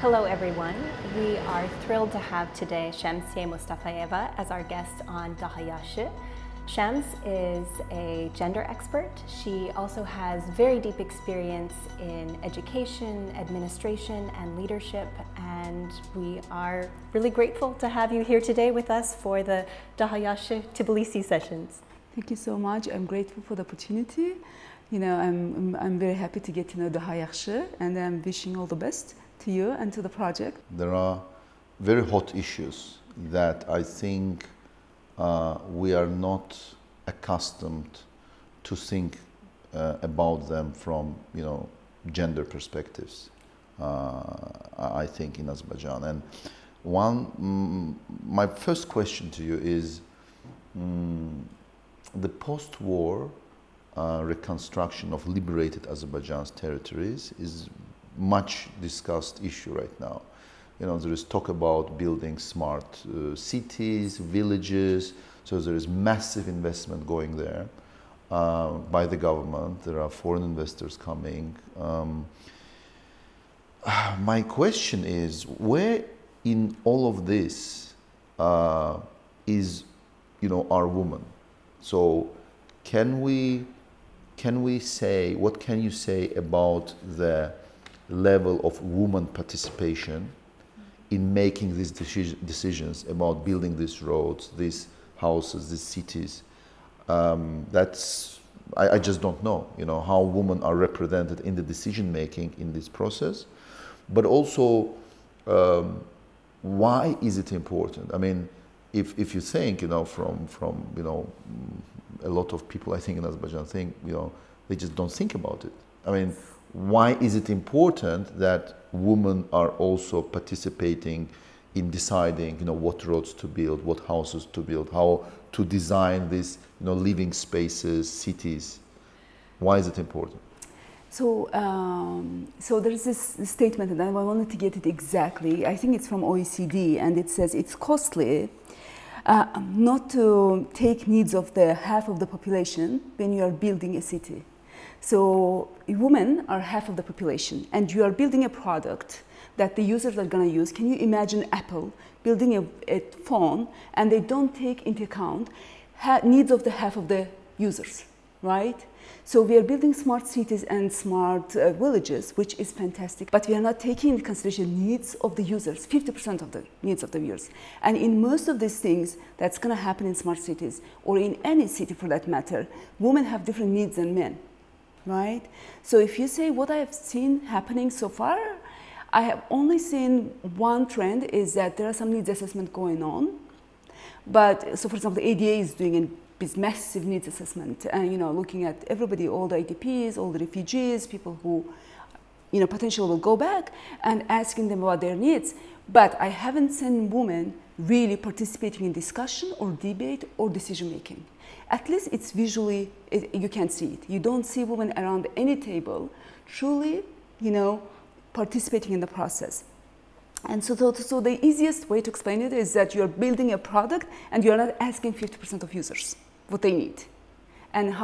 Hello everyone. We are thrilled to have today Shamsiye Mustafayeva as our guest on Daha Yaxs. Shams is a gender expert. She also has very deep experience in education, administration, and leadership, and we are really grateful to have you here today with us for the Daha Yaxs Tbilisi sessions. Thank you so much. I'm grateful for the opportunity. You know, I'm very happy to get to know Daha Yaxs, and I'm wishing all the best to you and to the project. There are very hot issues that I think we are not accustomed to think about them from, gender perspectives. I think in Azerbaijan, and my first question to you is the post-war reconstruction of liberated Azerbaijan's territories is much discussed issue right now. There is talk about building smart cities, villages, so there is massive investment going there by the government. There are foreign investors coming. My question is, where in all of this is, our woman? So can we say, what can you say about the level of woman participation in making these decisions about building these roads, these houses, these cities? I just don't know, how women are represented in the decision making in this process, but also why is it important? I mean, if you think, from a lot of people, I think in Azerbaijan think, they just don't think about it. I mean, why is it important that women are also participating in deciding, what roads to build, what houses to build, how to design these, living spaces, cities? Why is it important? So, so there is this statement, and I wanted to get it exactly. I think it's from OECD, and it says it's costly not to take needs of the half of the population when you are building a city. So women are half of the population, and you are building a product that the users are going to use. Can you imagine Apple building a phone and they don't take into account needs of the half of the users, right? So we are building smart cities and smart villages, which is fantastic, but we are not taking into consideration needs of the users, 50% of the needs of the users. And in most of these things that's going to happen in smart cities, or in any city for that matter, women have different needs than men. Right? So if you say what I have seen happening so far, I have only seen one trend is that there are some needs assessment going on. But so for example, the ADA is doing this massive needs assessment and looking at everybody, all the IDPs, all the refugees, people who potentially will go back, and asking them about their needs. But I haven't seen women really participating in discussion or debate or decision making. At least it's visually, you can see it. You don't see women around any table truly, participating in the process. And so the easiest way to explain it is that you're building a product and you're not asking 50% of users what they need and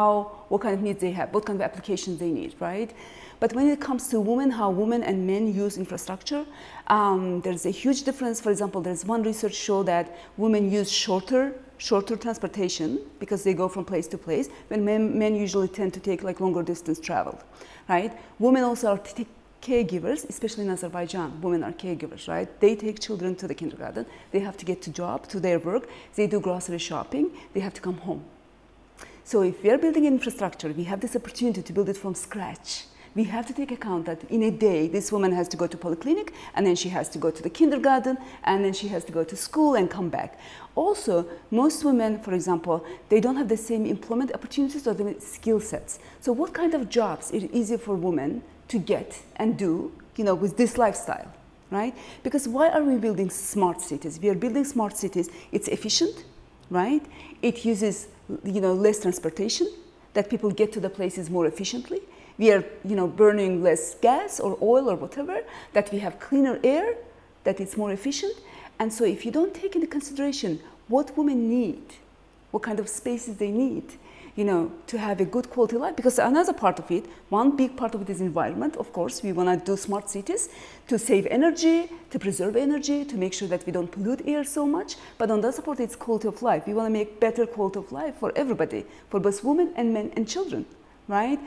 what kind of needs they have, what kind of applications they need, right? But when it comes to women, how women and men use infrastructure, there's a huge difference. For example, there's one research show that women use shorter transportation because they go from place to place, when men usually tend to take longer distance travel, right? Women also are caregivers, especially in Azerbaijan. Women are caregivers, right? They take children to the kindergarten, they have to get to job, to their work, they do grocery shopping, they have to come home. So if we are building infrastructure, we have this opportunity to build it from scratch. We have to take account that in a day, this woman has to go to polyclinic, and then she has to go to the kindergarten, and then she has to go to school and come back. Also, most women, for example, they don't have the same employment opportunities or the skill sets. So what kind of jobs is easier for women to get and do, with this lifestyle, right? Because why are we building smart cities? We are building smart cities. It's efficient, right? It uses, less transportation, that people get to the places more efficiently. We are, burning less gas or oil or whatever, that we have cleaner air, that it's more efficient. And so if you don't take into consideration what women need, what kind of spaces they need, you know, to have a good quality life. Because another part of it, one big part of it is environment. Of course, we want to do smart cities to save energy, to preserve energy, to make sure that we don't pollute air so much. But on the other part, it's quality of life. We want to make better quality of life for everybody, for both women and men and children, right?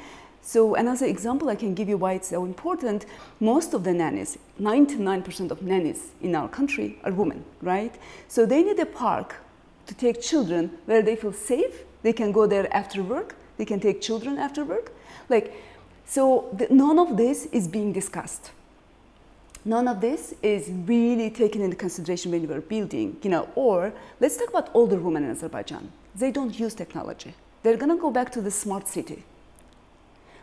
So another example I can give you why it's so important, most of the nannies, 99% of nannies in our country are women, right? So they need a park to take children where they feel safe. They can go there after work. They can take children after work. Like, so none of this is being discussed. None of this is really taken into consideration when we're building, you know, or let's talk about older women in Azerbaijan. They don't use technology. They're gonna go back to the smart city.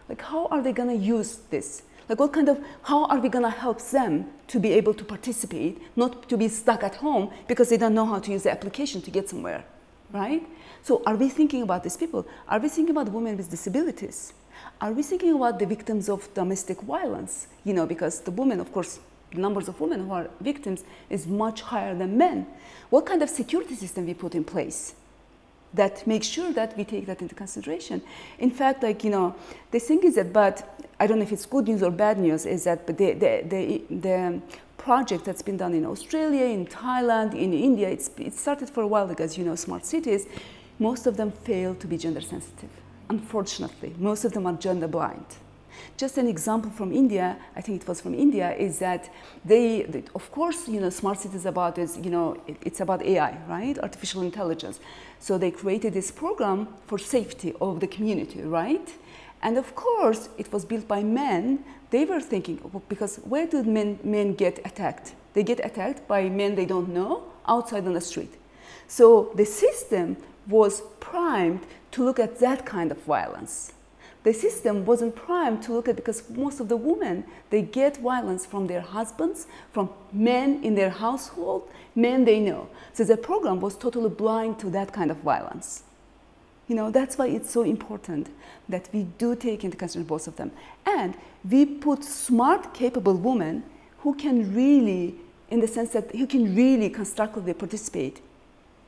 Like, how are they gonna use this? Like, what kind of, how are we gonna help them to be able to participate, not to be stuck at home because they don't know how to use the application to get somewhere, right? So are we thinking about these people? Are we thinking about women with disabilities? Are we thinking about the victims of domestic violence? You know, because the women, of course, the numbers of women who are victims is much higher than men. What kind of security system we put in place that makes sure that we take that into consideration? In fact, like, you know, the thing is that, but I don't know if it's good news or bad news, is that the project that's been done in Australia, in Thailand, in India, it started for a while ago, as you know, smart cities, most of them fail to be gender sensitive. Unfortunately, most of them are gender blind. Just an example from India, I think it was from India, is that they of course, you know, smart cities about is, you know, it's about AI, right? Artificial intelligence. So they created this program for safety of the community, right? And of course, it was built by men. They were thinking, because where do men get attacked? They get attacked by men they don't know outside on the street. So the system was primed to look at that kind of violence. The system wasn't primed to look at, because most of the women, they get violence from their husbands, from men in their household, men they know. So the program was totally blind to that kind of violence. You know, that's why it's so important that we do take into consideration both of them. And we put smart, capable women who can really, in the sense that who can really constructively participate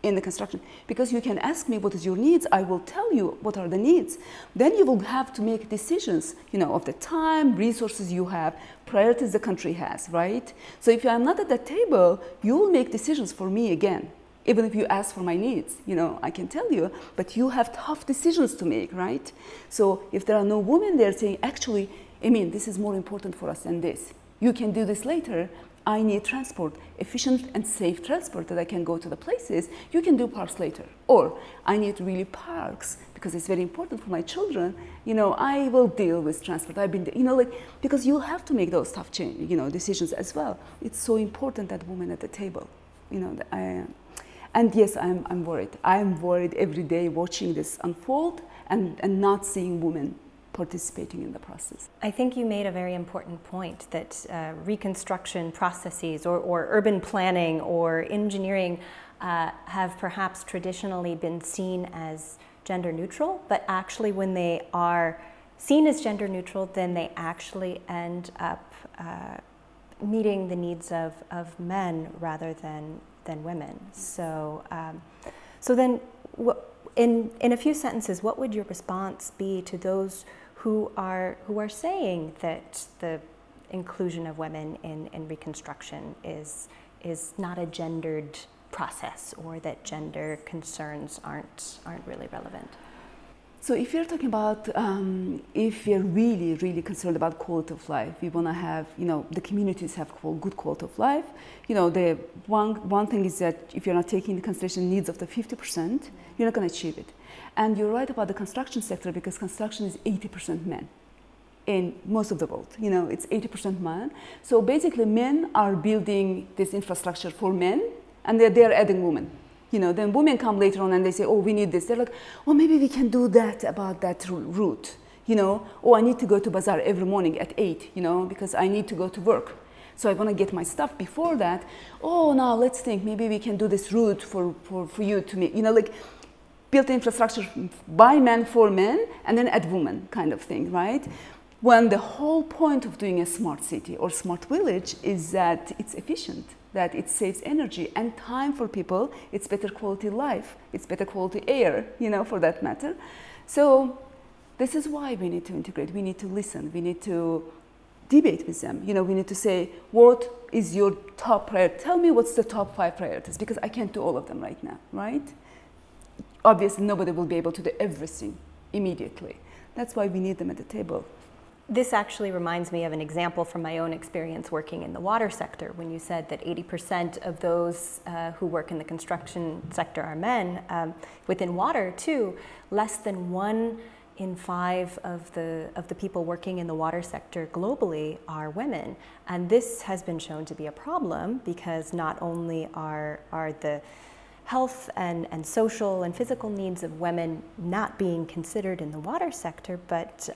in the construction. Because you can ask me what is your needs, I will tell you what are the needs. Then you will have to make decisions, you know, of the time, resources you have, priorities the country has, right? So if I'm not at that table, you will make decisions for me again. Even if you ask for my needs, you know, I can tell you, but you have tough decisions to make, right? So if there are no women there saying, actually, Emin, this is more important for us than this. You can do this later. I need transport, efficient and safe transport that I can go to the places. You can do parks later. Or I need really parks because it's very important for my children. You know, I will deal with transport. I've been, you know, like, because you have to make those tough change, you know, decisions as well. It's so important that women at the table, you know, and yes, I'm worried. I'm worried every day watching this unfold and not seeing women participating in the process. I think you made a very important point that reconstruction processes or urban planning or engineering have perhaps traditionally been seen as gender neutral, but actually when they are seen as gender neutral, then they actually end up meeting the needs of men rather than women. So, so then, in a few sentences, what would your response be to those who are saying that the inclusion of women in Reconstruction is not a gendered process, or that gender concerns aren't really relevant? So if you're talking about, if we're really, really concerned about quality of life, we want to have, you know, the communities have good quality of life. You know, the one thing is that if you're not taking into consideration needs of the 50%, you're not going to achieve it. And you're right about the construction sector, because construction is 80% men in most of the world. You know, it's 80% men. So basically men are building this infrastructure for men, and they're adding women. You know, then women come later on and they say, oh, we need this. They're like, oh, maybe we can do that about that route. You know, oh, I need to go to bazaar every morning at 8, you know, because I need to go to work. So I want to get my stuff before that. Oh, now let's think, maybe we can do this route for you to make, you know, like build infrastructure by men for men and then add women kind of thing, right? When the whole point of doing a smart city or smart village is that it's efficient, that it saves energy and time for people, it's better quality life, it's better quality air, you know, for that matter. So this is why we need to integrate. We need to listen. We need to debate with them. You know, we need to say, what is your top priority? Tell me what's the top 5 priorities, because I can't do all of them right now, right? Obviously, nobody will be able to do everything immediately. That's why we need them at the table. This actually reminds me of an example from my own experience working in the water sector, when you said that 80% of those who work in the construction sector are men. Within water, too, less than 1 in 5 of the people working in the water sector globally are women. And this has been shown to be a problem, because not only are the health and social and physical needs of women not being considered in the water sector, but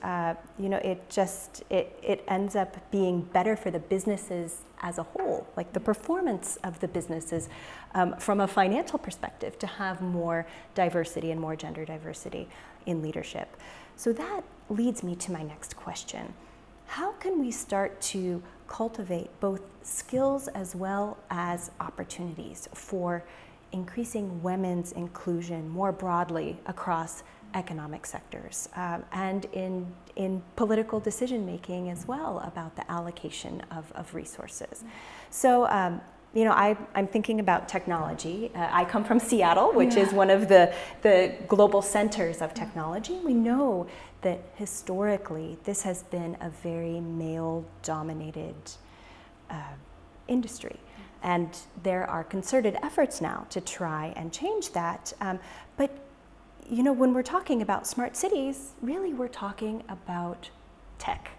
you know, it ends up being better for the businesses as a whole, like the performance of the businesses from a financial perspective, to have more diversity and more gender diversity in leadership. So that leads me to my next question. How can we start to cultivate both skills as well as opportunities for increasing women's inclusion more broadly across economic sectors and in political decision making as well, about the allocation of resources? So you know, I'm thinking about technology. I come from Seattle, which is one of the global centers of technology. We know that historically this has been a very male-dominated industry. And there are concerted efforts now to try and change that. But you know, when we're talking about smart cities, really we're talking about tech.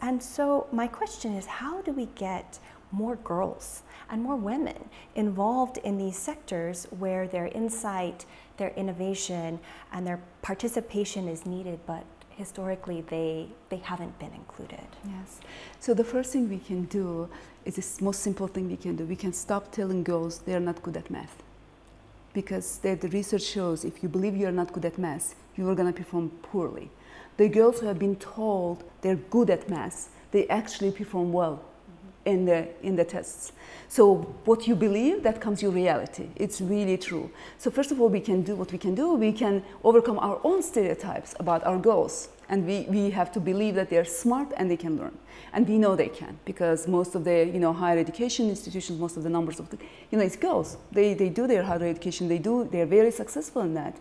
And so my question is, how do we get more girls and more women involved in these sectors where their insight, their innovation, and their participation is needed, but historically they haven't been included? Yes. So the first thing we can do is the most simple thing we can do. We can stop telling girls they're not good at math. Because the research shows if you believe you're not good at math, you are going to perform poorly. The girls who have been told they're good at math, they actually perform well in the tests. So what you believe, that comes your reality. It's really true. So first of all, we can do what we can do. We can overcome our own stereotypes about our girls. And we have to believe that they're smart and they can learn. And we know they can, because most of the higher education institutions, most of the numbers of the, it's girls. They do their higher education, they're very successful in that.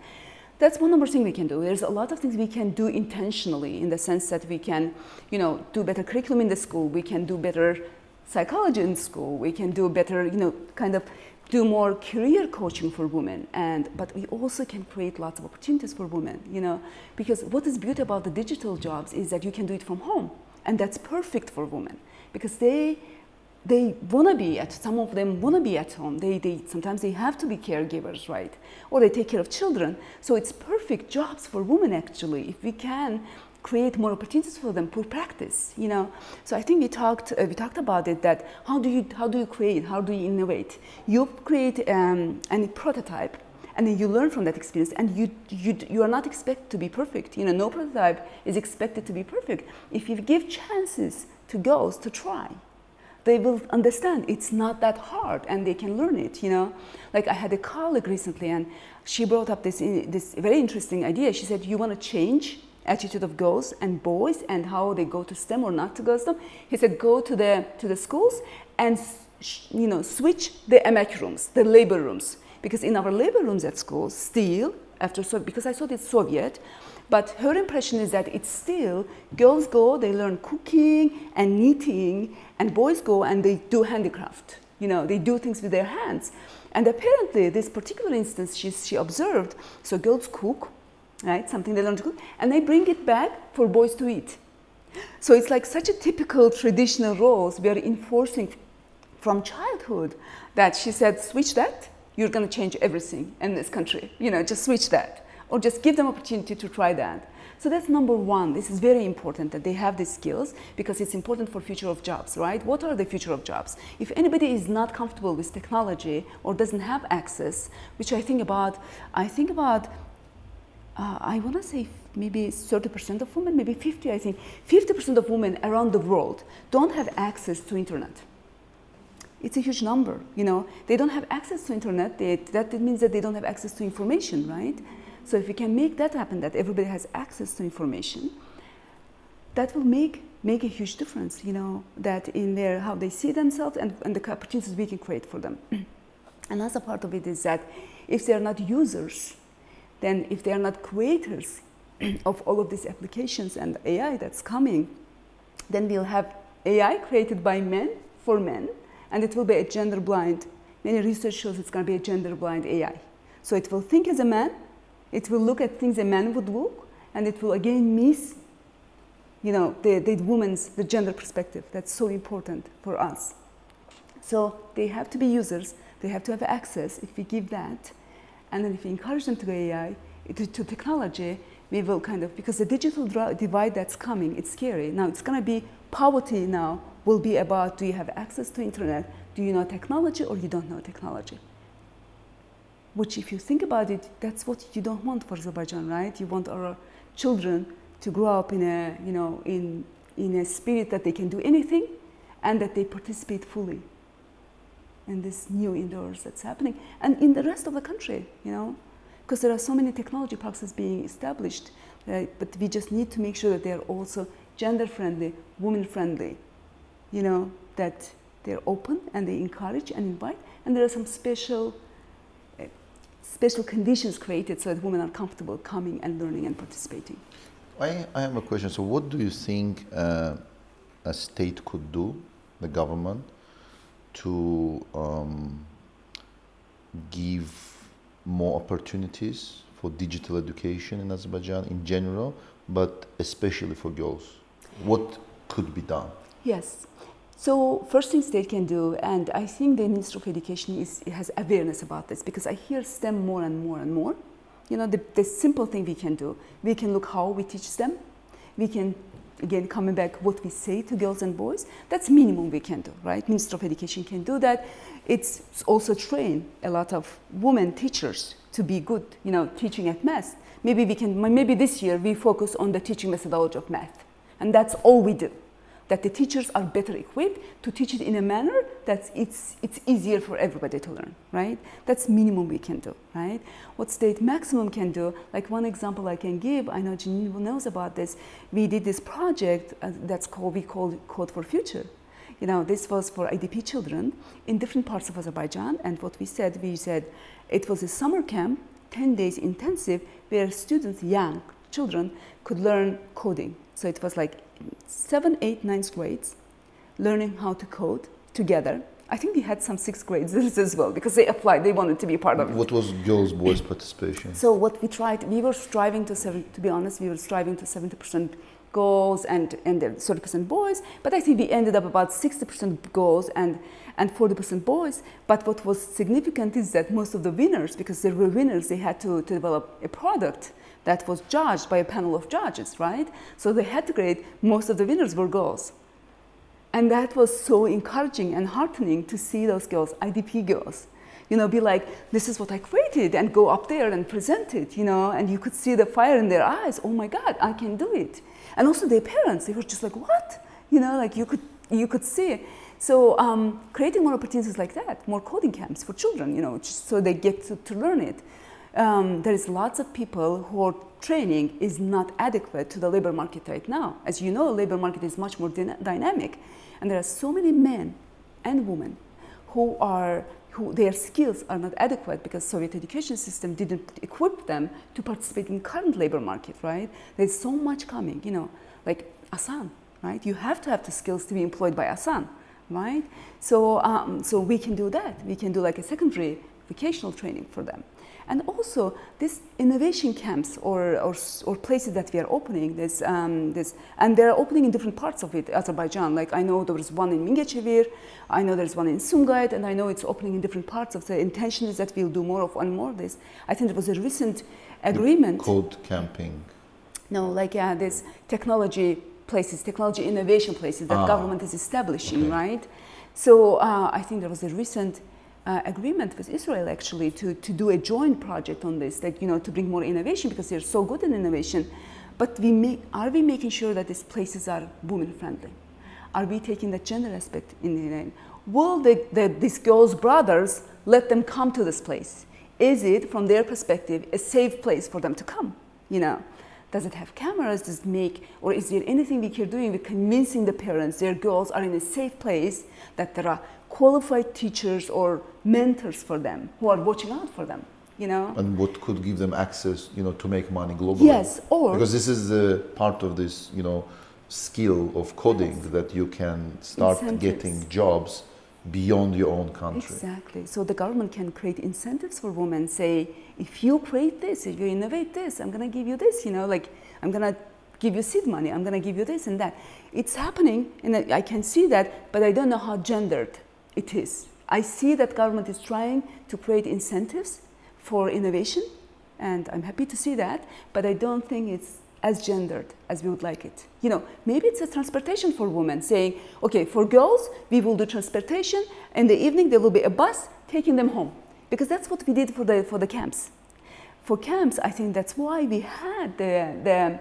That's one number thing we can do. There's a lot of things we can do intentionally, in the sense that we can, do better curriculum in the school, we can do better psychology in school, we can do better, kind of do more career coaching for women, but we also can create lots of opportunities for women, because what is beautiful about the digital jobs is that you can do it from home, and that's perfect for women, because they want to be some of them want to be at home. Sometimes they have to be caregivers, right? Or they take care of children. So it's perfect jobs for women, actually, if we can create more opportunities for them for practice, So I think we talked about it, that how do you create, how do you innovate? You create a prototype, and then you learn from that experience, and you are not expected to be perfect. No prototype is expected to be perfect. If you give chances to girls to try, they will understand it's not that hard, and they can learn it. Like I had a colleague recently, and she brought up this very interesting idea. She said, you want to change attitude of girls and boys and how they go to STEM or not to go to STEM. He said, go to the schools and switch the MAC rooms, the labor rooms, because in our labor rooms at school still, because I thought it's Soviet, but her impression is that it's still, girls go, they learn cooking and knitting, and boys go and they do handicraft. They do things with their hands. And apparently this particular instance she observed, so girls cook, right, something they learn to cook, and they bring it back for boys to eat. So it's like such a typical traditional roles we are enforcing from childhood, that she said, switch that, you're going to change everything in this country. Just switch that, or just give them opportunity to try that. So that's number one. This is very important that they have these skills, because it's important for future of jobs, right? What are the future of jobs? If anybody is not comfortable with technology or doesn't have access, which I want to say maybe 30% of women, maybe 50, I think. 50% of women around the world don't have access to internet. It's a huge number, They don't have access to internet. That means that they don't have access to information, right? So if we can make that happen, that everybody has access to information, that will make a huge difference, you know, that in their, how they see themselves and the opportunities we can create for them. Another part of it is that if they are not users, then if they are not creators of all of these applications and AI that's coming, then we'll have AI created by men for men, and it will be a gender blind. Many research shows it's going to be a gender blind AI. So it will think as a man, it will look at things a man would look, and it will again miss, you know, the gender perspective. That's so important for us. So they have to be users, they have to have access. If we give that, and then if we encourage them to go AI, to technology, we will kind of, because the digital divide that's coming, it's scary. Now it's going to be poverty now will be about, do you have access to internet? Do you know technology or you don't know technology? Which if you think about it, that's what you don't want for Azerbaijan, right? You want our children to grow up in a, you know, in a spirit that they can do anything and that they participate fully in this new indoors that's happening. And in the rest of the country, you know, because there are so many technology parks being established, right? But we just need to make sure that they're also gender-friendly, women-friendly, you know, that they're open and they encourage and invite. And there are some special conditions created so that women are comfortable coming and learning and participating. I have a question. So what do you think a state could do, the government, to give more opportunities for digital education in Azerbaijan in general, but especially for girls? What could be done? Yes. So first thing state can do, and I think the Ministry of Education has awareness about this, because I hear STEM more and more and more. You know, the simple thing we can do, we can look how we teach them. We can, again, coming back, what we say to girls and boys, that's minimum we can do, right? Ministry of Education can do that. It's also train a lot of women teachers to be good, you know, teaching at math. Maybe we can, maybe this year we focus on the teaching methodology of math. And that's all we do. That the teachers are better equipped to teach it in a manner that it's easier for everybody to learn, right? That's minimum we can do, right? What state maximum can do, like one example I can give, I know Jeanene knows about this, we did this project that's called, we call Code for Future. You know, this was for IDP children in different parts of Azerbaijan, and what we said it was a summer camp, 10 days intensive, where students, young children, could learn coding. So it was like 7th, 8th, 9th grades, learning how to code together. I think we had some 6th grades as well, because they applied, they wanted to be part of it. What was girls, boys participation? So what we tried, we were striving to, to be honest, we were striving to 70% girls and 30% boys, but I think we ended up about 60% girls and 40% boys. But what was significant is that most of the winners, because there were winners, they had to develop a product that was judged by a panel of judges, right? So they had to grade, most of the winners were girls. And that was so encouraging and heartening to see those girls, IDP girls, you know, be like, this is what I created, and go up there and present it, you know, and you could see the fire in their eyes. Oh my God, I can do it. And also their parents, they were just like, what? You know, like you could see it. So creating more opportunities like that, more coding camps for children, you know, just so they get to learn it. There is lots of people who are training is not adequate to the labor market right now. As you know, labor market is much more dynamic. And there are so many men and women who their skills are not adequate because Soviet education system didn't equip them to participate in current labor market, right? There's so much coming, you know, like Asan, right? You have to have the skills to be employed by Asan, right? So, so we can do that. We can do like a secondary vocational training for them. And also, this innovation camps or places that we are opening, and they're opening in different parts of it, Azerbaijan. Like I know there was one in Mingechevir, I know there's one in Sumgayit, and I know it's opening in different parts of the intention is that we'll do more of one more of this. I think there was a recent agreement. Code camping. No, like there's technology places, technology innovation places that government is establishing, right? So I think there was a recent agreement with Israel actually to do a joint project on this, that, you know, to bring more innovation because they're so good in innovation. But are we making sure that these places are women friendly? Are we taking the gender aspect in? Will these girls' brothers let them come to this place? Is it, from their perspective, a safe place for them to come? You know, does it have cameras? Does it make, or is there anything we can do with convincing the parents their girls are in a safe place, that there are qualified teachers or mentors for them who are watching out for them? You know? And what could give them access, you know, to make money globally? Yes, or because this is a part of this, you know, skill of coding, yes, that you can start getting jobs beyond your own country. Exactly. So the government can create incentives for women. Say, if you create this, if you innovate this, I'm going to give you this. You know, like I'm going to give you seed money. I'm going to give you this and that. It's happening, and I can see that, but I don't know how gendered it is. I see that government is trying to create incentives for innovation, and I'm happy to see that, but I don't think it's as gendered as we would like it. You know, maybe it's a transportation for women, saying, okay, for girls, we will do transportation, in the evening there will be a bus taking them home, because that's what we did for the camps. For camps, I think that's why we had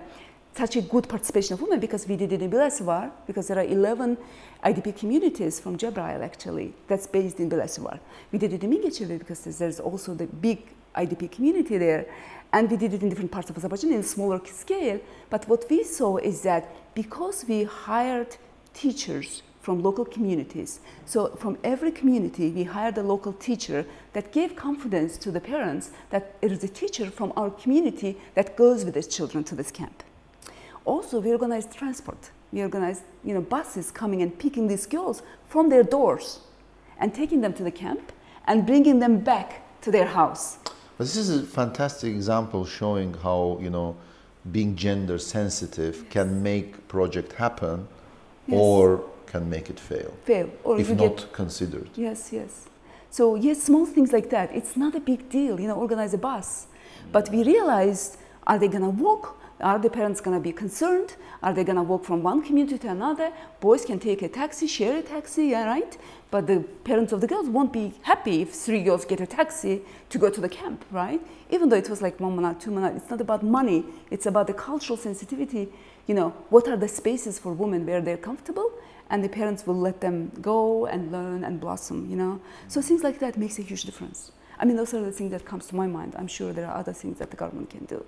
such a good participation of women, because we did it in Bilasevar, because there are 11 IDP communities from Cebrail, actually, that's based in Bilasevar. We did it in Mingecheve because there's also the big IDP community there, and we did it in different parts of Azerbaijan in a smaller scale. But what we saw is that because we hired teachers from local communities, so from every community we hired a local teacher that gave confidence to the parents that it is a teacher from our community that goes with his children to this camp. Also, we organized transport. We organized, you know, buses coming and picking these girls from their doors and taking them to the camp and bringing them back to their house. But this is a fantastic example showing how, you know, being gender sensitive, yes, can make project happen, yes, or can make it fail. Or if not considered. Yes, yes. So yes, small things like that. It's not a big deal, you know, organize a bus. But we realized, are they going to walk? Are the parents going to be concerned? Are they going to walk from one community to another? Boys can take a taxi, share a taxi, yeah, right? But the parents of the girls won't be happy if 3 girls get a taxi to go to the camp, right? Even though it was like 1 manat, 2 manat, it's not about money. It's about the cultural sensitivity. You know, what are the spaces for women where they're comfortable? And the parents will let them go and learn and blossom, you know? So things like that makes a huge difference. I mean, those are the things that comes to my mind. I'm sure there are other things that the government can do.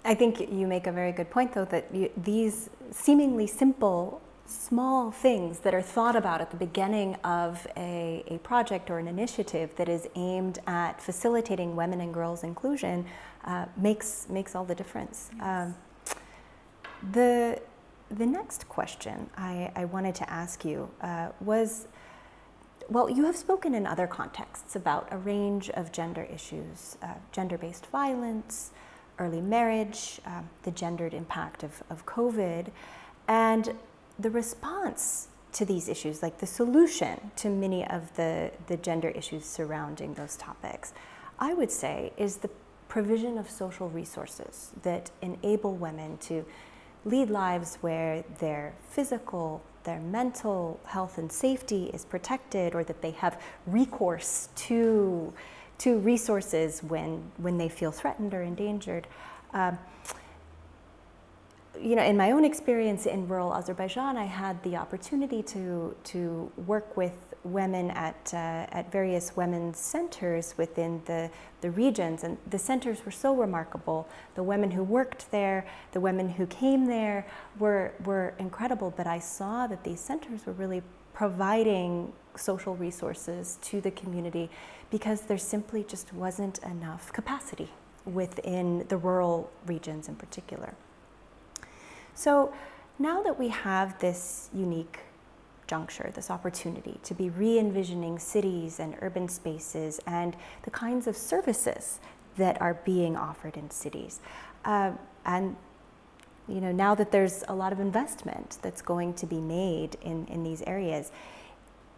I think you make a very good point, though, that these seemingly simple, small things that are thought about at the beginning of a project or an initiative that is aimed at facilitating women and girls' inclusion makes all the difference. Yes. The next question I wanted to ask you was, well, you have spoken in other contexts about a range of gender issues, gender-based violence, early marriage, the gendered impact of COVID, and the response to these issues, like the solution to many of the gender issues surrounding those topics, I would say is the provision of social resources that enable women to lead lives where their physical, their mental health and safety is protected, or that they have recourse to resources when they feel threatened or endangered. You know, in my own experience in rural Azerbaijan, I had the opportunity to work with women at various women's centers within the regions, and the centers were so remarkable. The women who worked there, the women who came there were incredible, but I saw that these centers were really providing social resources to the community because there simply just wasn't enough capacity within the rural regions in particular. So now that we have this unique juncture, this opportunity to be re-envisioning cities and urban spaces and the kinds of services that are being offered in cities, and you know, now that there's a lot of investment that's going to be made in these areas,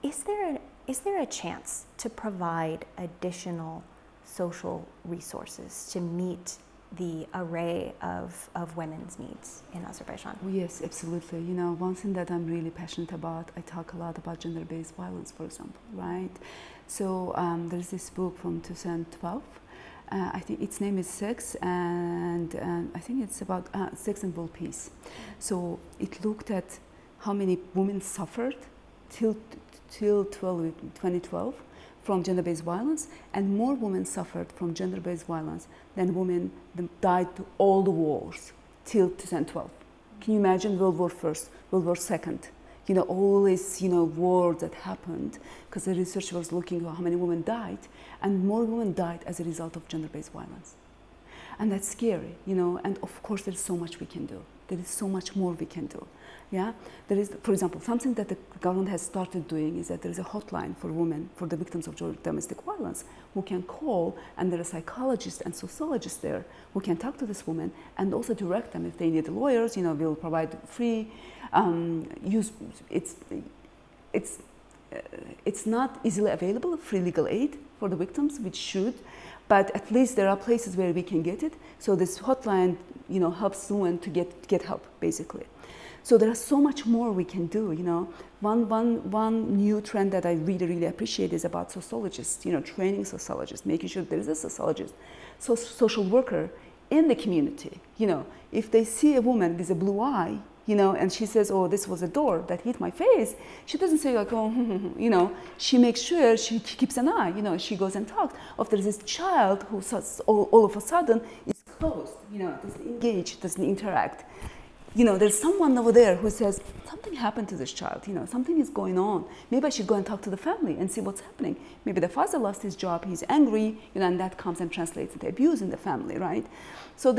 is there a chance to provide additional social resources to meet the array of women's needs in Azerbaijan? Yes, absolutely. You know, one thing that I'm really passionate about, I talk a lot about gender-based violence, for example, right? So there's this book from 2012. I think its name is Sex, and I think it's about sex and world peace. So it looked at how many women suffered till 2012 from gender-based violence, and more women suffered from gender-based violence than women died to all the wars till 2012. Can you imagine World War I, World War II? You know, all these, you know, wars that happened, because the research was looking at how many women died, and more women died as a result of gender-based violence. And that's scary, you know, and of course there's so much we can do. There is so much more we can do. Yeah, there is, for example, something that the government has started doing is that there is a hotline for women, for the victims of domestic violence, who can call, and there are psychologists and sociologists there who can talk to this woman and also direct them if they need lawyers. You know, we'll provide free it's not easily available, free legal aid for the victims, which should, but at least there are places where we can get it. So this hotline, you know, helps women to get help, basically. So there is so much more we can do, you know. One new trend that I really appreciate is about sociologists, you know, training sociologists, making sure there is a sociologist, social worker in the community. You know, if they see a woman with a blue eye, you know, and she says, oh, this was a door that hit my face, she doesn't say like, oh, you know, she makes sure she keeps an eye, you know, she goes and talks. Or there's this child who all of a sudden is closed, you know, doesn't engage, doesn't interact. You know, there's someone over there who says, something happened to this child, you know, something is going on. Maybe I should go and talk to the family and see what's happening. Maybe the father lost his job, he's angry, you know, and that comes and translates into abuse in the family, right? So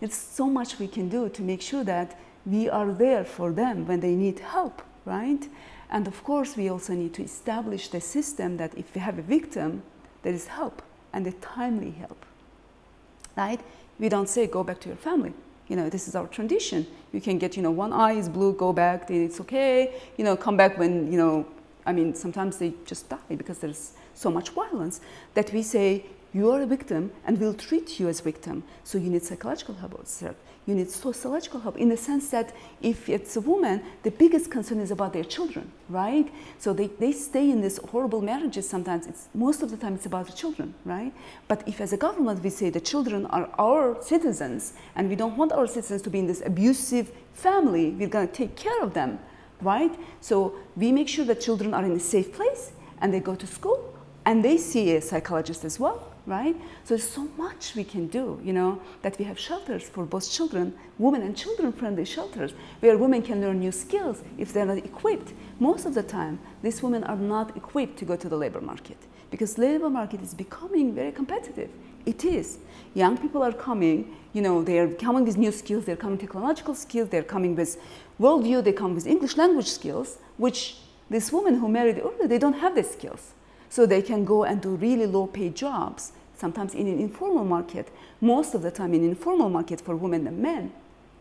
it's so much we can do to make sure that we are there for them when they need help, right? And of course, we also need to establish the system that if we have a victim, there is help, and a timely help, right? We don't say, go back to your family. You know, this is our tradition. You can get, you know, one eye is blue, go back, it's okay. You know, come back when, you know, I mean, sometimes they just die because there's so much violence that we say, you are a victim and we'll treat you as victim. So you need psychological help, sir. You need sociological help in the sense that if it's a woman, the biggest concern is about their children, right? So they stay in these horrible marriages sometimes. Most of the time it's about the children, right? But if as a government we say the children are our citizens and we don't want our citizens to be in this abusive family, we're gonna take care of them, right? So we make sure that children are in a safe place and they go to school and they see a psychologist as well. Right? So there's so much we can do, you know, that we have shelters for both children, women and children-friendly shelters, where women can learn new skills if they're not equipped. Most of the time, these women are not equipped to go to the labor market because labor market is becoming very competitive. It is. Young people are coming, you know, they're coming with new skills, they're coming with technological skills, they're coming with worldview, they come with English language skills, which these women who married early, they don't have these skills. So they can go and do really low-paid jobs, sometimes in an informal market, most of the time in informal market for women and men,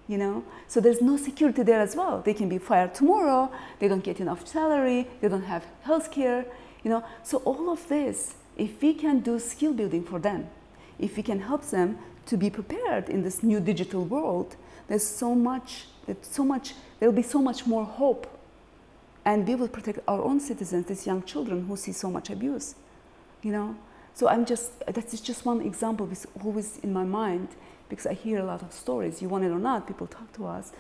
you know? So there's no security there as well. They can be fired tomorrow, they don't get enough salary, they don't have health care, you know? So all of this, if we can do skill building for them, if we can help them to be prepared in this new digital world, there'll be so much more hope. And we will protect our own citizens, these young children who see so much abuse, you know? So that's just one example that's always in my mind because I hear a lot of stories, you want it or not, people talk to us.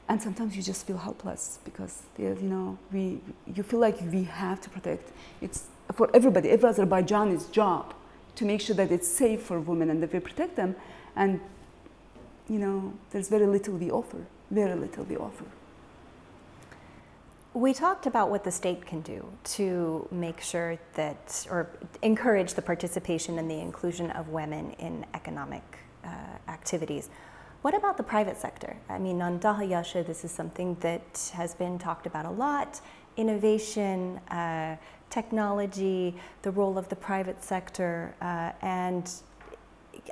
And sometimes you just feel helpless because, you know, you feel like we have to protect. It's for everybody, every Azerbaijani's job to make sure that it's safe for women and that we protect them. And, you know, there's very little we offer, very little we offer. We talked about what the state can do to make sure that, or encourage the participation and the inclusion of women in economic activities. What about the private sector? I mean, on Daha Yaxs, this is something that has been talked about a lot. Innovation, technology, the role of the private sector, and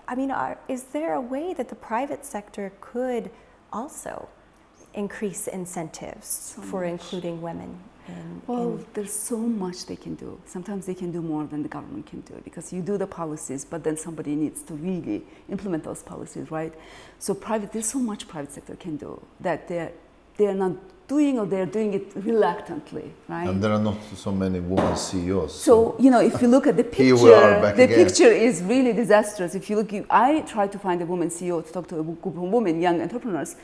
I mean, is there a way that the private sector could also increase incentives for including women? There's so much they can do. Sometimes they can do more than the government can do because you do the policies, but then somebody needs to really implement those policies, right? So there's so much private sector can do that they're not doing, or they're doing it reluctantly, right? And there are not so many women CEOs. So you know, if you look at the picture, the picture is really disastrous. If you look, I tried to find a woman CEO to talk to a group of women, young entrepreneurs.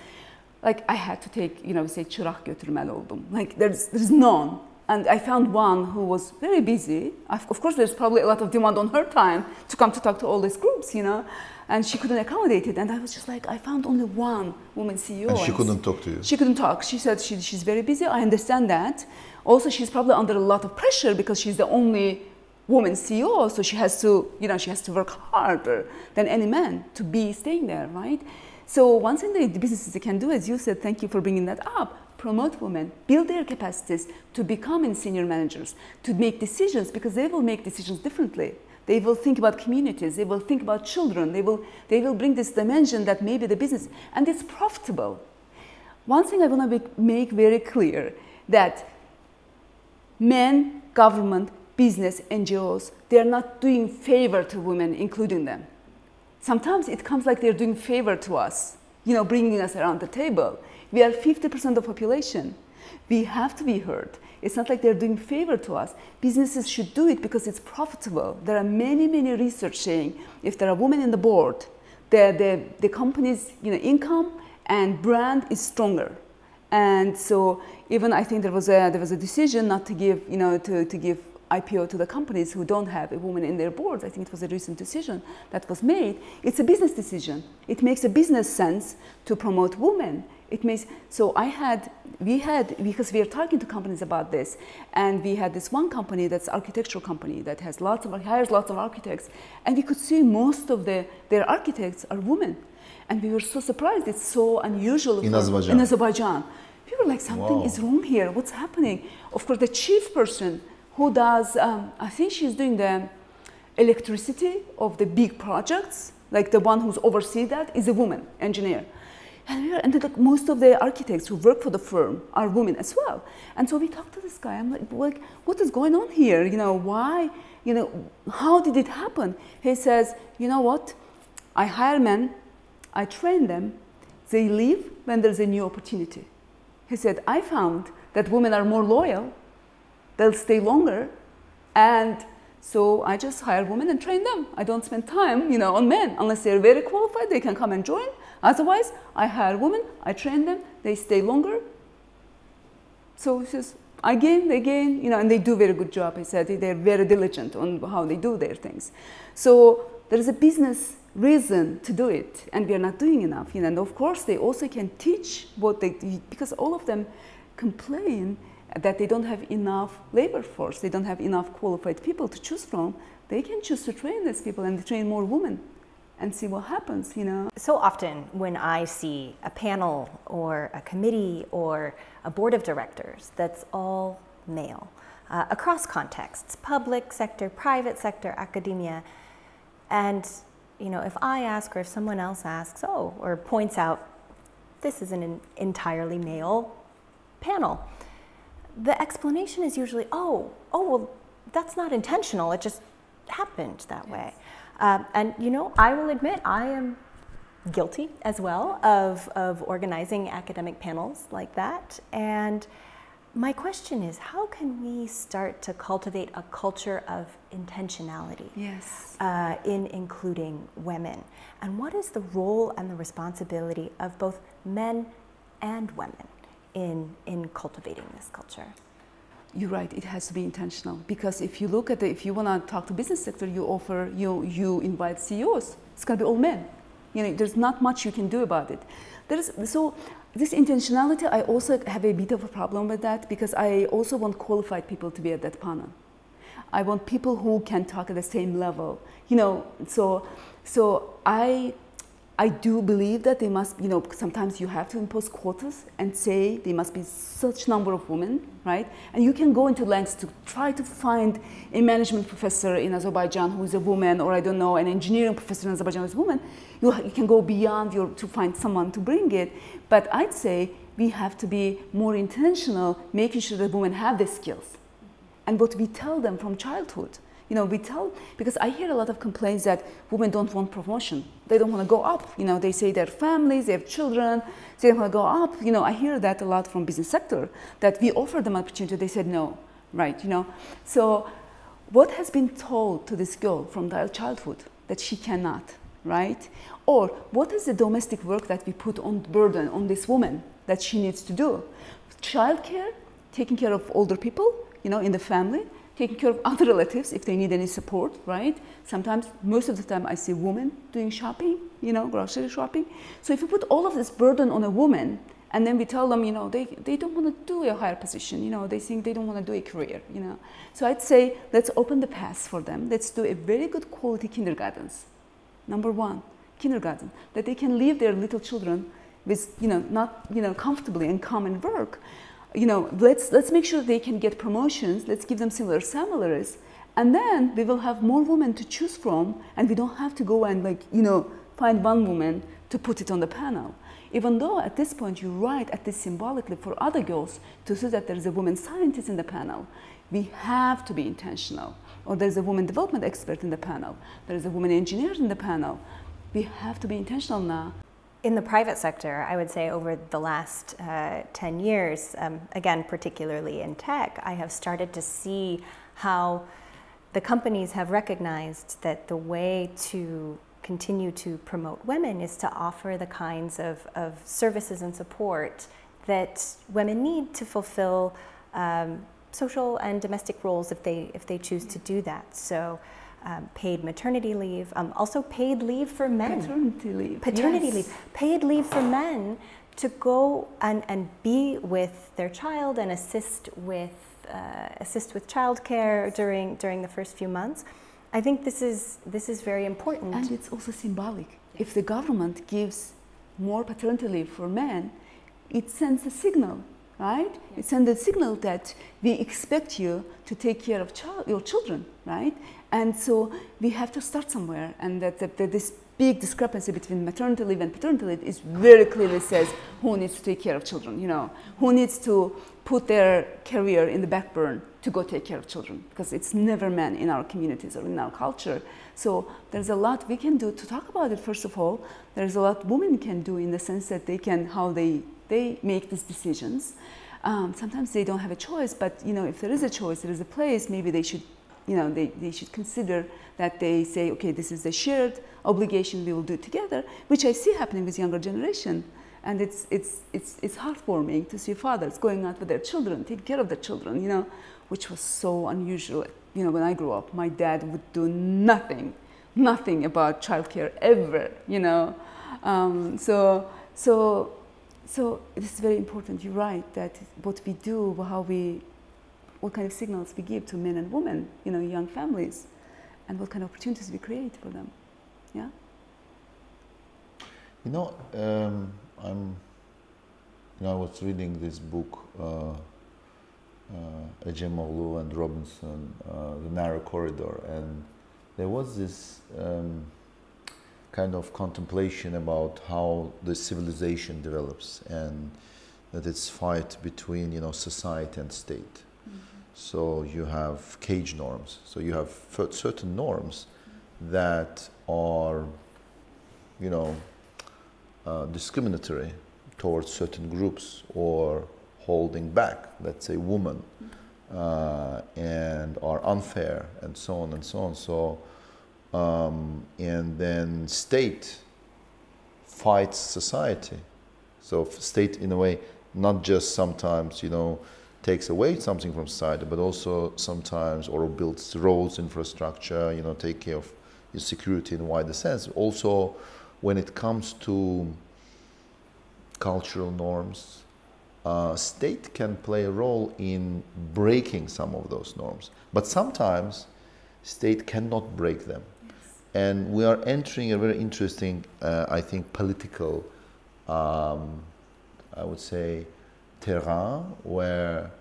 Like I had to take, you know, say çırak götürmeli oldum. Like there's none. And I found one who was very busy. Of course, there's probably a lot of demand on her time to come to talk to all these groups, you know, and she couldn't accommodate it. And I was just like, I found only one woman CEO. And she couldn't talk to you? She couldn't talk. She said she's very busy. I understand that. Also, she's probably under a lot of pressure because she's the only woman CEO, so she has to, you know, she has to work harder than any man to be staying there, right? So one thing that the businesses can do, as you said, thank you for bringing that up, promote women, build their capacities to become in senior managers, to make decisions, because they will make decisions differently. They will think about communities, they will think about children, they will bring this dimension that maybe the business, and it's profitable. One thing I want to make very clear, that men, government, business, NGOs, they are not doing favor to women, including them. Sometimes it comes like they're doing favor to us, you know, bringing us around the table. We are 50% of the population. We have to be heard. It's not like they're doing favor to us. Businesses should do it because it's profitable. There are many, many research saying if there are women in the board, the company's, you know, income and brand is stronger. And so even I think there was a decision not to give, you know, to give IPO to the companies who don't have a woman in their boards. I think it was a recent decision that was made. It's a business decision. It makes a business sense to promote women. It makes, so we had, because we are talking to companies about this, and we had this one company that's an architectural company that has hires lots of architects, and we could see most of their architects are women. And we were so surprised. It's so unusual. In Azerbaijan. In Azerbaijan. We were like, something is wrong here. What's happening? Of course, the chief person who does, I think she's doing the electricity of the big projects, like the one who's oversees that is a woman, engineer. And most of the architects who work for the firm are women as well. And so we talked to this guy. I'm like, what is going on here? You know, why? You know, how did it happen? He says, you know what? I hire men, I train them, they leave when there's a new opportunity. He said, I found that women are more loyal, they'll stay longer, and so I just hire women and train them. I don't spend time, you know, on men. Unless they're very qualified, they can come and join. Otherwise, I hire women, I train them, they stay longer. So he says, I gain, they gain, you know, and they do a very good job. He said they're very diligent on how they do their things. So there is a business reason to do it, and we are not doing enough. You know, and of course, they also can teach what they do, because all of them complain that they don't have enough labor force, they don't have enough qualified people to choose from. They can choose to train these people and train more women and see what happens, you know. So often when I see a panel or a committee or a board of directors that's all male, across contexts, public sector, private sector, academia, and you know, if I ask or if someone else asks, or points out, this isn't an entirely male panel, the explanation is usually, well, that's not intentional, it just happened that way. And you know, I will admit, I am guilty as well of organizing academic panels like that. And my question is, how can we start to cultivate a culture of intentionality in including women? And what is the role and the responsibility of both men and women in cultivating this culture? You're right, it has to be intentional, because if you look at if you want to talk to business sector, you invite CEOs, it's going to be all men. You know, there's not much you can do about it. So this intentionality, I also have a bit of a problem with that, because I also want qualified people to be at that panel. I want people who can talk at the same level, you know. So I do believe that they must, you know, sometimes you have to impose quotas and say there must be such number of women, right? And you can go into lengths to try to find a management professor in Azerbaijan who is a woman, or I don't know, an engineering professor in Azerbaijan who is a woman. You can go beyond to find someone to bring it. But I'd say we have to be more intentional, making sure that women have the skills. And what we tell them from childhood. You know, because I hear a lot of complaints that women don't want promotion. They don't want to go up. You know, they say their families, they have children, they don't want to go up. You know, I hear that a lot from business sector, that we offer them opportunity, they said no, right, you know. So what has been told to this girl from their childhood that she cannot, right? Or what is the domestic work that we put on burden on this woman that she needs to do? Childcare, taking care of older people, you know, in the family, taking care of other relatives if they need any support, right? Sometimes, most of the time, I see women doing shopping, you know, grocery shopping. So if you put all of this burden on a woman, and then we tell them, you know, they don't want to do a higher position, you know, they think they don't want to do a career, you know. So I'd say, let's open the paths for them. Let's do a very good quality kindergartens. Number one, kindergarten, that they can leave their little children with, you know, not, you know, comfortably and come and work. You know, let's make sure they can get promotions. Let's give them similar salaries, and then we will have more women to choose from, and we don't have to go and, like, you know, find one woman to put it on the panel. Even though at this point you're right, at this symbolically for other girls to see that there's a woman scientist in the panel, we have to be intentional. Or there's a woman development expert in the panel. There's a woman engineer in the panel. We have to be intentional now. In the private sector, I would say over the last 10 years, again, particularly in tech, I have started to see how the companies have recognized that the way to continue to promote women is to offer the kinds of services and support that women need to fulfill social and domestic roles if they choose to do that. So paid maternity leave, also paid leave for men. Paternity leave. Paternity yes. leave. Paid leave for men to go and be with their child and assist with childcare during the first few months. I think this is very important. And it's also symbolic. If the government gives more paternity leave for men, it sends a signal, right? Yes. It sends a signal that we expect you to take care of your children, right? And so we have to start somewhere, and that this big discrepancy between maternity leave and paternity leave is very clearly says who needs to take care of children, you know, who needs to put their career in the back burner to go take care of children, because it's never men in our communities or in our culture. So there's a lot we can do to talk about it. First of all, there's a lot women can do in the sense that they can, how they make these decisions. Sometimes they don't have a choice, but, you know, if there is a choice, there is a place, maybe they should, you know, they should consider that they say, okay, this is the shared obligation, we will do it together, which I see happening with younger generation. And it's heartwarming to see fathers going out with their children, taking care of their children, you know, which was so unusual. You know, when I grew up, my dad would do nothing about childcare ever, you know. So it's very important, you're right, that what we do, what kind of signals we give to men and women, you know, young families, and what kind of opportunities we create for them, yeah? You know, I was reading this book, Ecemoglu and Robinson, The Narrow Corridor, and there was this kind of contemplation about how the civilization develops, and that it's fight between, you know, society and state. Mm-hmm. So you have cage norms. So you have certain norms that are, you know, discriminatory towards certain groups or holding back, let's say, women, and are unfair, and so on and so on. So, and then state fights society. So state, in a way, not just sometimes, you know, takes away something from society, but also sometimes, or builds roads, infrastructure, you know, take care of your security in a wider sense. Also, when it comes to cultural norms, state can play a role in breaking some of those norms. But sometimes state cannot break them. Yes. And we are entering a very interesting, I think, political, I would say, terrain where,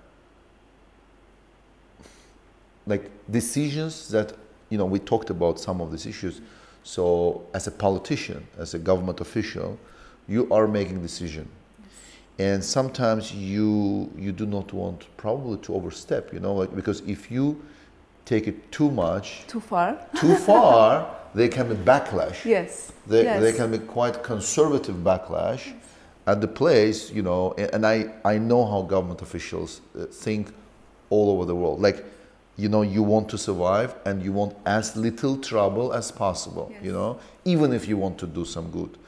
like, decisions that, you know, we talked about some of these issues. So as a politician, as a government official, you are making a decision. And sometimes you do not want probably to overstep, you know, like, because if you take it too much, too far, there can be backlash. Yes. There can be quite conservative backlash. Yes. At the place, you know, and I know how government officials think all over the world. Like, you know, you want to survive and you want as little trouble as possible, yes, you know, even if you want to do some good.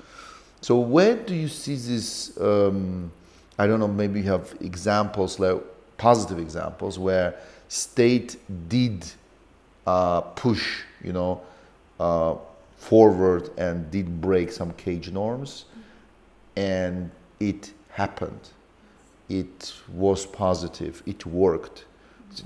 So where do you see this, I don't know, maybe you have examples like positive examples where state did push, forward and did break some cage norms, and it happened. It was positive. It worked.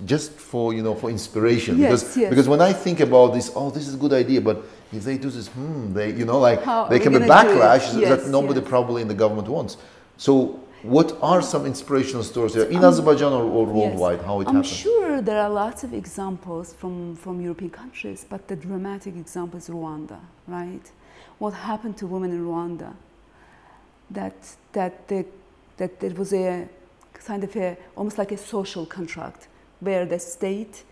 Just for for inspiration. Yes, because when I think about this, this is a good idea, but if they do this, they there can be backlash that nobody probably in the government wants. So what are some inspirational stories there in Azerbaijan or worldwide? How it happened? I'm sure there are lots of examples from European countries, but the dramatic example is Rwanda, right? What happened to women in Rwanda? That there was a kind of almost like a social contract where the state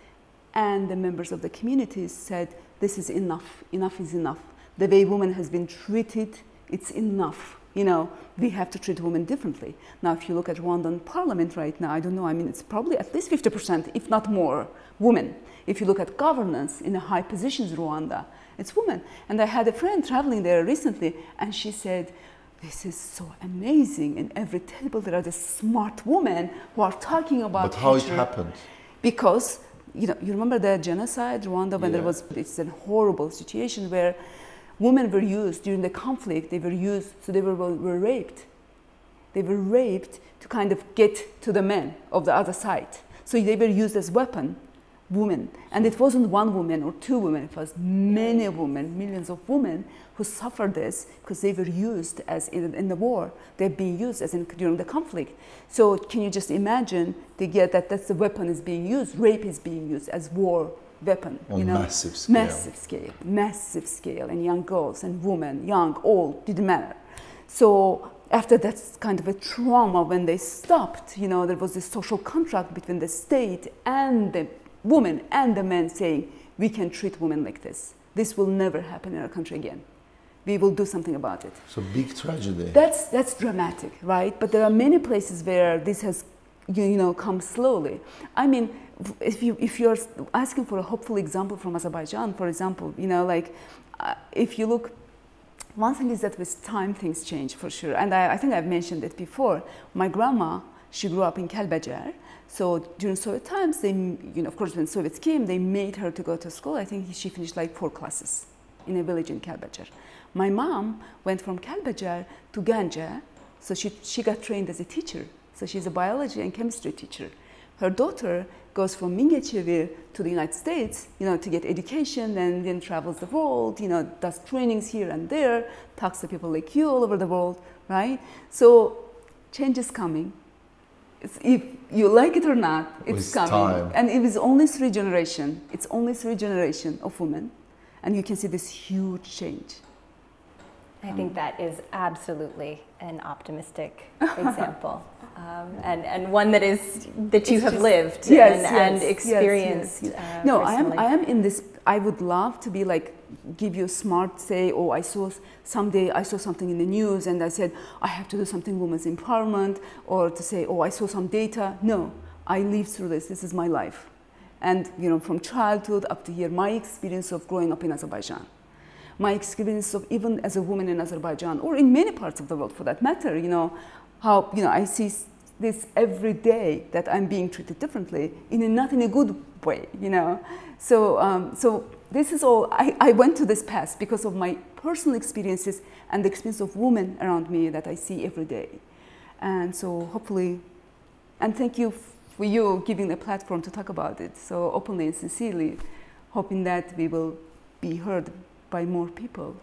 and the members of the communities said, this is enough, enough is enough. The way women has been treated, it's enough. We have to treat women differently. Now, if you look at Rwandan parliament right now, I don't know, it's probably at least 50%, if not more, women. If you look at governance in the high positions in Rwanda, it's women. And I had a friend traveling there recently, and she said, this is so amazing. In every table, there are the smart women who are talking about But how it happened? Because, you remember the genocide, Rwanda, when it's a horrible situation where women were used during the conflict, they were used, so they were raped. They were raped to kind of get to the men of the other side. So they were used as weapon, women. And it wasn't one woman or two women, it was many women, millions of women who suffered this because they were used as in the war. They're being used as during the conflict. So can you just imagine that's the weapon is being used, rape is being used as war weapon. On massive scale. Massive scale, and young girls and women, young, old, didn't matter. So after that kind of a trauma, when they stopped, there was this social contract between the state and the women and the men saying, we can treat women like this. This will never happen in our country again. We will do something about it. So big tragedy. That's dramatic, right? But there are many places where this has, come slowly. If you're asking for a hopeful example from Azerbaijan, for example, if you look, one thing is that with time things change for sure. And I think I've mentioned it before. My grandma, she grew up in Kalbajar. So during Soviet times, of course, when Soviets came, they made her to go to school. I think she finished like 4 classes in a village in Kalbajar. My mom went from Kalbajar to Ganja, so she got trained as a teacher. So she's a biology and chemistry teacher. Her daughter goes from Mingechevir to the United States, to get education, and then travels the world, does trainings here and there, talks to people like you all over the world, right? So change is coming. If you like it or not, it's coming. Time. And it is only 3 generations. It's only 3 generations of women. And you can see this huge change. I think that is absolutely an optimistic example, and one that you have lived and experienced. Yes. No, I am in this. I would love to be like, give you a smart say, someday I saw something in the news and I said, I have to do something women's empowerment, or to say, I saw some data. No, I lived through this. This is my life. And, from childhood up to here, my experience of growing up in Azerbaijan, my experience of even as a woman in Azerbaijan, or in many parts of the world for that matter, how, I see this every day that I'm being treated differently, not in a good way, So this is all, I went to this path because of my personal experiences and the experience of women around me that I see every day. And so hopefully, and thank you for you giving the platform to talk about it so openly and sincerely, hoping that we will be heard by more people.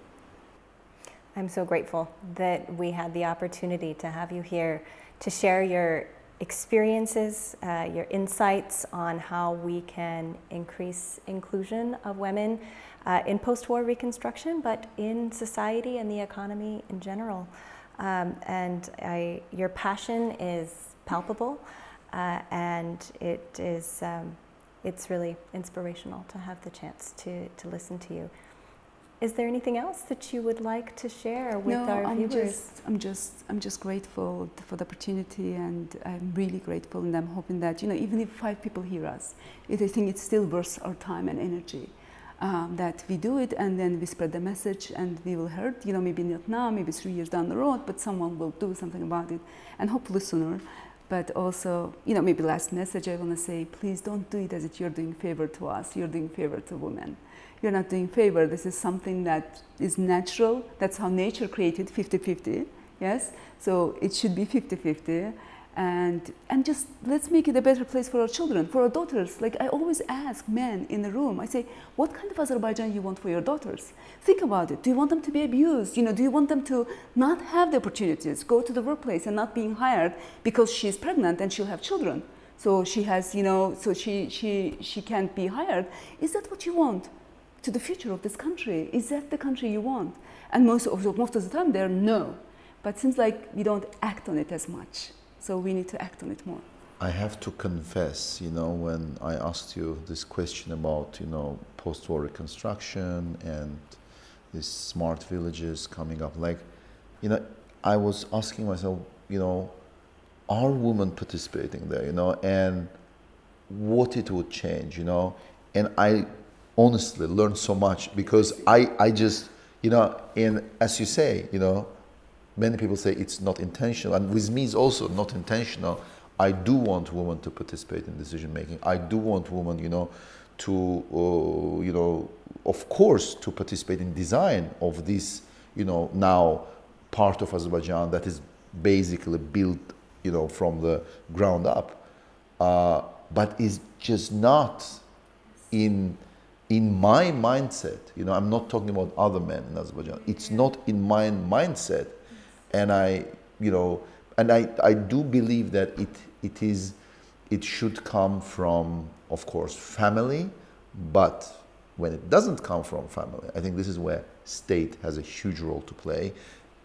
I'm so grateful that we had the opportunity to have you here to share your experiences, your insights on how we can increase inclusion of women in post-war reconstruction, but in society and the economy in general. Your passion is palpable, and it's really inspirational to have the chance to listen to you. Is there anything else that you would like to share with our viewers? I'm just grateful for the opportunity, and I'm really grateful, and I'm hoping that even if 5 people hear us, I think it's still worth our time and energy that we do it, and then we spread the message, and we will heard. Maybe not now, maybe 3 years down the road, but someone will do something about it, and hopefully sooner. but also, you know, maybe last message I want to say, please don't do it as if you're doing favor to us, you're doing favor to women. You're not doing favor. This is something that is natural. That's how nature created 50-50, yes? So it should be 50-50. And just let's make it a better place for our children, for our daughters. Like I always ask men in the room, I say, what kind of Azerbaijan you want for your daughters? Think about it. Do you want them to be abused? You know, do you want them to not have the opportunities, go to the workplace and not being hired because she's pregnant and she'll have children? So she has, you know, so she can't be hired. Is that what you want to the future of this country? Is that the country you want? And most of the time they're no. But it seems like we don't act on it as much. So we need to act on it more. I have to confess, you know, when I asked you this question about, you know, post-war reconstruction and these smart villages coming up, like, you know, I was asking myself, you know, are women participating there, you know, and what it would change, you know? And I honestly learned so much because I just, you know, and as you say, you know, many people say it's not intentional, and with me it's also not intentional. I do want women to participate in decision making. I do want women, you know, to, you know, of course, to participate in design of this, you know, now part of Azerbaijan that is basically built, you know, from the ground up, but is just not in my mindset. You know, I'm not talking about other men in Azerbaijan. It's not in my mindset. And I, you know, and I do believe that it should come from, of course, family, but when it doesn't come from family, I think this is where state has a huge role to play.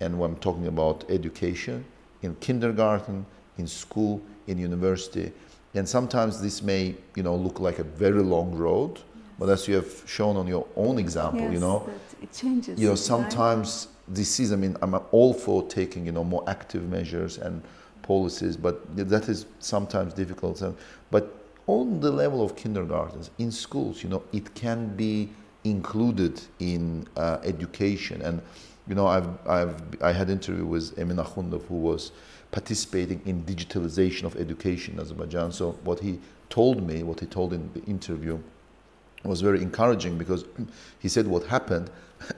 And when I'm talking about education, in kindergarten, in school, in university, and sometimes this may, you know, look like a very long road, but as you have shown on your own example, yes, you know, it changes. You know, sometimes this is, I mean, I'm all for taking, you know, more active measures and policies, but that is sometimes difficult. But on the level of kindergartens, in schools, you know, it can be included in education. And, you know, I had an interview with Emin who was participating in digitalization of education in Azerbaijan. So what he told me, what he told in the interview, was very encouraging, because he said what happened,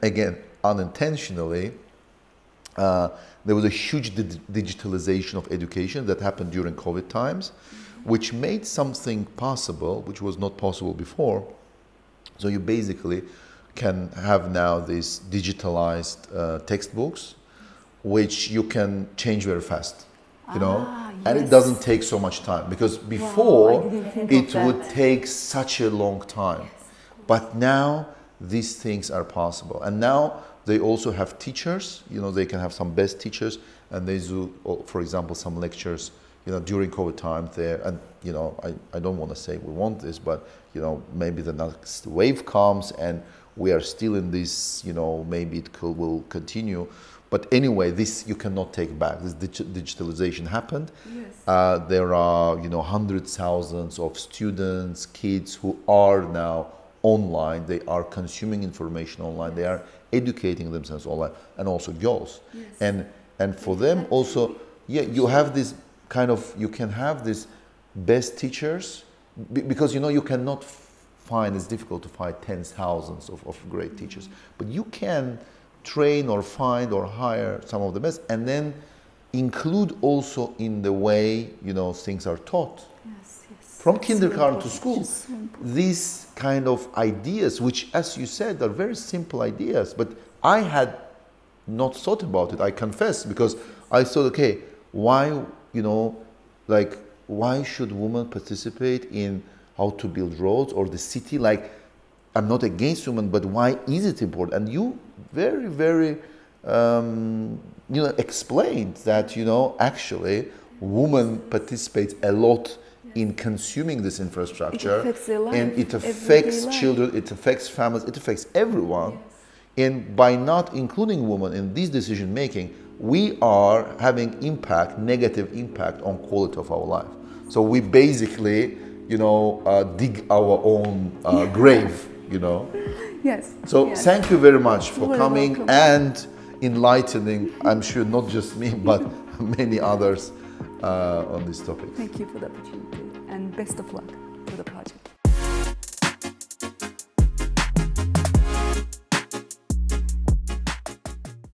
again, unintentionally, there was a huge digitalization of education that happened during COVID times, which made something possible, which was not possible before. So you basically can have now these digitalized textbooks, which you can change very fast, you know, and it doesn't take so much time, because before it would take such a long time. But now these things are possible. And now they also have teachers, you know, they can have some best teachers, and they do, for example, some lectures, you know, during COVID time there. And, you know, I don't want to say we want this, but, you know, maybe the next wave comes and we are still in this, you know, maybe it will continue. But anyway, this you cannot take back. This digitalization happened. Yes. There are, you know, hundreds, thousands of students, kids who are now online. They are consuming information online. Yes. They are educating themselves online, and also girls. Yes. And for them also, yeah, you have this kind of, you can have this best teachers, because, you know, you cannot find, it's difficult to find tens, thousands of great teachers, but you can train or find or hire some of the best, and then include also in the way, you know, things are taught. Yes, yes. From kindergarten to school. These kind of ideas, which, as you said, are very simple ideas, but I had not thought about it, I confess, because I thought, okay, why, you know, like, why should women participate in how to build roads or the city? Like, I'm not against women, but why is it important? And you very, very, you know, explained that, you know, actually, women participate a lot in consuming this infrastructure. It affects their life, and it affects children, it affects families, it affects everyone. Yes. And by not including women in this decision making, we are having impact, negative impact on quality of our life. So we basically, you know, dig our own grave, you know. Yes. So yes. Thank you very much for coming welcome. And enlightening, I'm sure not just me, but many others on this topic. Thank you for the opportunity and best of luck.